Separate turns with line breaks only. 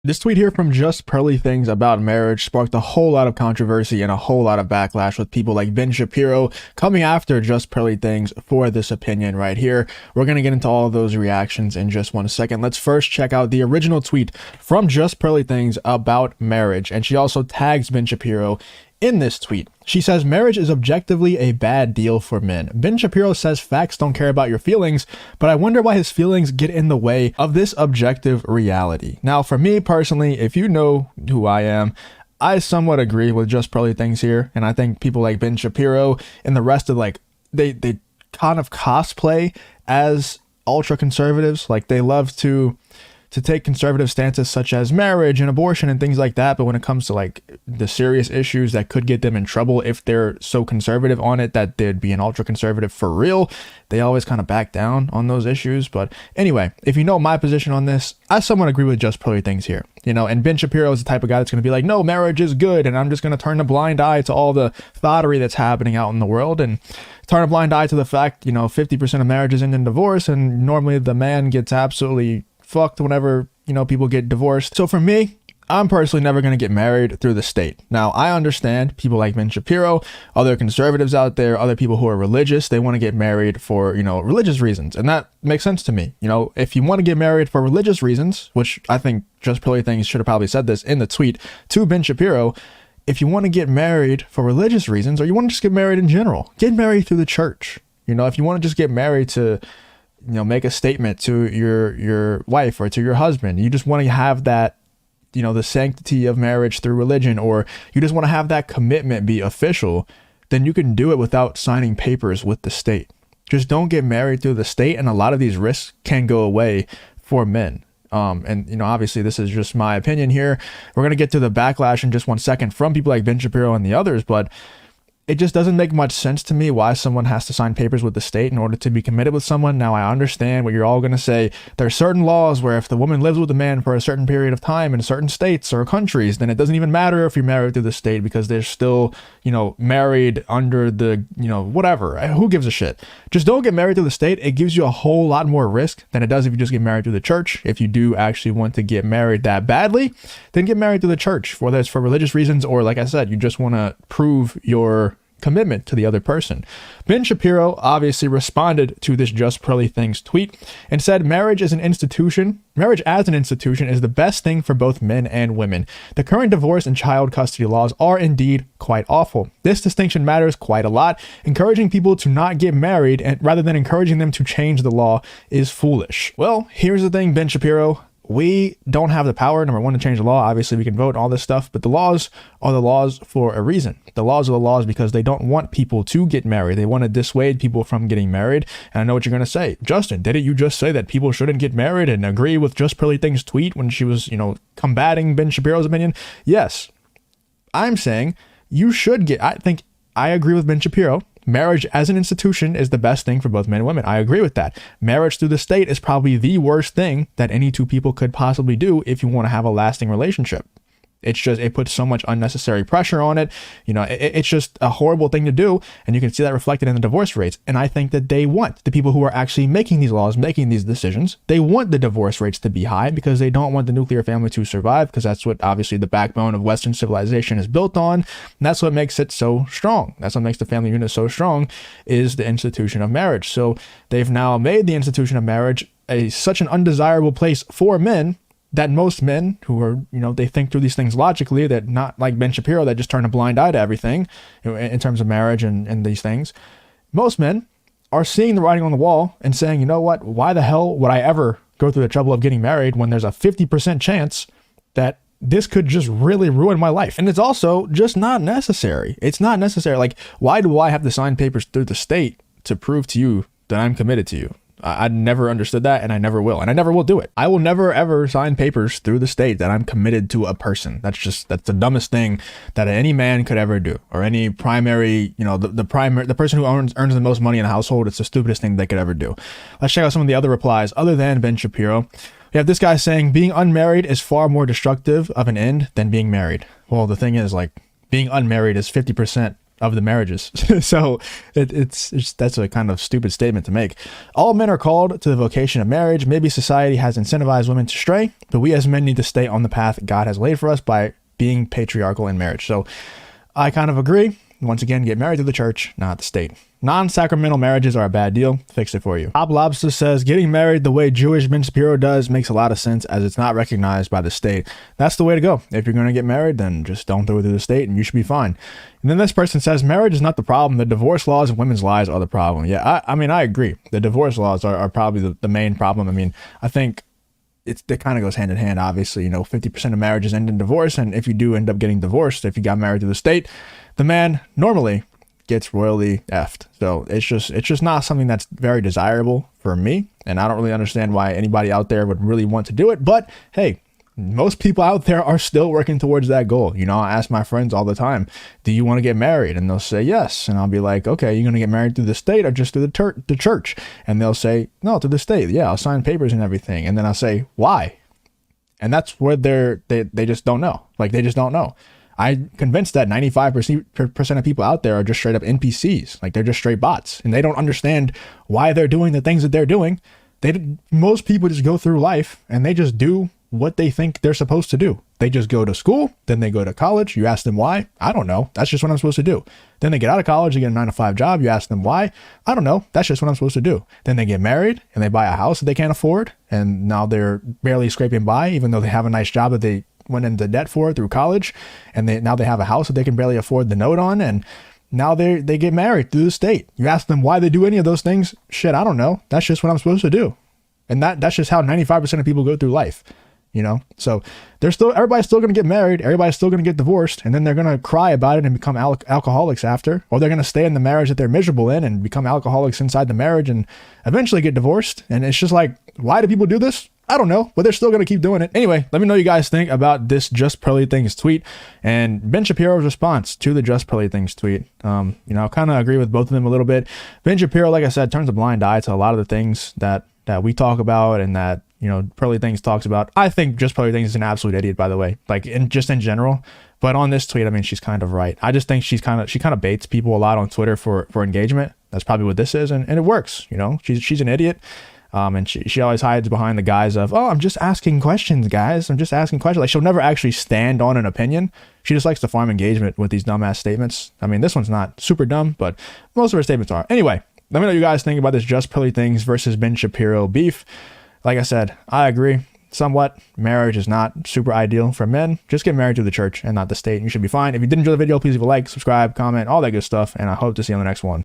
This tweet here from JustPearlyThings about marriage sparked a whole lot of controversy and a whole lot of backlash, with people like Ben Shapiro coming after JustPearlyThings for this opinion right here. We're going to get into all of those reactions in just 1 second. Let's first check out the original tweet from JustPearlyThings about marriage, and she also tags Ben Shapiro in this tweet. She says, marriage is objectively a bad deal for men. Ben Shapiro says facts don't care about your feelings, but I wonder why his feelings get in the way of this objective reality. Now, for me personally, if you know who I am, I somewhat agree with JustPearlyThings here. And I think people like Ben Shapiro and the rest of they kind of cosplay as ultra conservatives. Like, they love to take conservative stances such as marriage and abortion and things like that. But when it comes to like the serious issues that could get them in trouble if they're so conservative on it that they'd be an ultra conservative for real, they always kind of back down on those issues. But anyway, if you know my position on this, I somewhat agree with JustPearlyThings here, and Ben Shapiro is the type of guy that's going to be like, no, marriage is good, and I'm just going to turn a blind eye to all the thottery that's happening out in the world, and turn a blind eye to the fact, 50% of marriages end in divorce, and normally the man gets absolutely fucked whenever people get divorced. So for me, I'm personally never going to get married through the state. Now, I understand people like Ben Shapiro, other conservatives out there, other people who are religious, they want to get married for religious reasons, and that makes sense to me. If you want to get married for religious reasons, which I think JustPearlyThings should have probably said this in the tweet to Ben Shapiro, if you want to get married for religious reasons, or you want to just get married in general, get married through the church. If you want to just get married to make a statement to your wife or to your husband, you just want to have that, the sanctity of marriage through religion, or you just want to have that commitment be official, then you can do it without signing papers with the state. Just don't get married through the state, and a lot of these risks can go away for men. And obviously this is just my opinion here. We're going to get to the backlash in just 1 second from people like Ben Shapiro and the others, but it just doesn't make much sense to me why someone has to sign papers with the state in order to be committed with someone. Now, I understand what you're all going to say. There are certain laws where if the woman lives with the man for a certain period of time in certain states or countries, then it doesn't even matter if you're married through the state, because they're still, married under the, whatever. Who gives a shit? Just don't get married through the state. It gives you a whole lot more risk than it does if you just get married through the church. If you do actually want to get married that badly, then get married through the church, whether it's for religious reasons or, like I said, you just want to prove your commitment to the other person. Ben Shapiro obviously responded to this JustPearlyThings tweet and said, marriage as an institution is the best thing for both men and women. The current divorce and child custody laws are indeed quite awful. This distinction matters quite a lot. Encouraging people to not get married and rather than encouraging them to change the law is foolish. Well, here's the thing, Ben Shapiro. We don't have the power, number one, to change the law. Obviously, we can vote all this stuff, but the laws are the laws for a reason. The laws are the laws because they don't want people to get married. They want to dissuade people from getting married. And I know what you're going to say. Justin, didn't you just say that people shouldn't get married and agree with JustPearlyThings' tweet when she was, combating Ben Shapiro's opinion? Yes. I'm saying you should get, I agree with Ben Shapiro. Marriage as an institution is the best thing for both men and women. I agree with that. Marriage through the state is probably the worst thing that any two people could possibly do if you want to have a lasting relationship. It puts so much unnecessary pressure on it. It's just a horrible thing to do. And you can see that reflected in the divorce rates. And I think that the people who are actually making these laws, making these decisions, they want the divorce rates to be high because they don't want the nuclear family to survive, because that's what obviously the backbone of Western civilization is built on. And that's what makes it so strong. That's what makes the family unit so strong, is the institution of marriage. So they've now made the institution of marriage such an undesirable place for men that most men who are, they think through these things logically, that not like Ben Shapiro that just turn a blind eye to everything in terms of marriage and these things. Most men are seeing the writing on the wall and saying, you know what, why the hell would I ever go through the trouble of getting married when there's a 50% chance that this could just really ruin my life? And it's also just not necessary. It's not necessary. Like, why do I have to sign papers through the state to prove to you that I'm committed to you? I never understood that, and I never will, and I never will do it. I will never ever sign papers through the state that I'm committed to a person. That's the dumbest thing that any man could ever do, or any primary, the person who earns the most money in the household. It's the stupidest thing they could ever do. Let's check out some of the other replies other than Ben Shapiro. We have this guy saying, being unmarried is far more destructive of an end than being married. Well, the thing is, like, being unmarried is 50% of the marriages. So it's that's a kind of stupid statement to make. All men are called to the vocation of marriage. Maybe society has incentivized women to stray, but we as men need to stay on the path God has laid for us by being patriarchal in marriage. So I kind of agree. Once again, get married to the church, not the state. Non-sacramental marriages are a bad deal. Fix it for you. Top Lobster says, getting married the way Jewish Ben Shapiro does makes a lot of sense as it's not recognized by the state. That's the way to go. If you're going to get married, then just don't do it through the state and you should be fine. And then this person says, marriage is not the problem. The divorce laws and women's lives are the problem. Yeah, I mean, I agree. The divorce laws are probably the main problem. I mean, I think it kind of goes hand in hand, obviously. 50% of marriages end in divorce. And if you do end up getting divorced, if you got married to the state, the man normally gets royally effed. So it's just not something that's very desirable for me. And I don't really understand why anybody out there would really want to do it. But hey, most people out there are still working towards that goal. I ask my friends all the time, do you want to get married? And they'll say yes. And I'll be like, okay, you're going to get married through the state or just through the church? And they'll say, no, through the state. Yeah, I'll sign papers and everything. And then I'll say, why? And that's where they just don't know. Like, they just don't know. I'm convinced that 95% of people out there are just straight up NPCs. Like, they're just straight bots, and they don't understand why they're doing the things that they're doing. Most people just go through life and they just do what they think they're supposed to do. They just go to school, then they go to college. You ask them why? I don't know. That's just what I'm supposed to do. Then they get out of college, they get a 9-to-5 job. You ask them why? I don't know. That's just what I'm supposed to do. Then they get married and they buy a house that they can't afford. And now they're barely scraping by, even though they have a nice job that they went into debt for through college. And now they have a house that they can barely afford the note on. And now they get married through the state. You ask them why they do any of those things. Shit, I don't know. That's just what I'm supposed to do. And that's just how 95% of people go through life. So everybody's still going to get married. Everybody's still going to get divorced. And then they're going to cry about it and become alcoholics after, or they're going to stay in the marriage that they're miserable in and become alcoholics inside the marriage and eventually get divorced. And it's just like, why do people do this? I don't know, but they're still going to keep doing it. Anyway, let me know what you guys think about this Just Pearly Things tweet and Ben Shapiro's response to the Just Pearly Things tweet. I kind of agree with both of them a little bit. Ben Shapiro, like I said, turns a blind eye to a lot of the things that we talk about and that, Pearly Things talks about. I think Just Pearly Things is an absolute idiot, by the way, like in general. But on this tweet, I mean, she's kind of right. I just think she kind of baits people a lot on Twitter for engagement. That's probably what this is. And it works. She's an idiot. And she always hides behind the guise of, oh, I'm just asking questions, guys. I'm just asking questions. Like, she'll never actually stand on an opinion. She just likes to farm engagement with these dumbass statements. I mean, this one's not super dumb, but most of her statements are. Anyway, let me know what you guys think about this Just Pearly Things versus Ben Shapiro beef. Like I said, I agree somewhat. Marriage is not super ideal for men. Just get married to the church and not the state, and you should be fine. If you did enjoy the video, please leave a like, subscribe, comment, all that good stuff, and I hope to see you on the next one.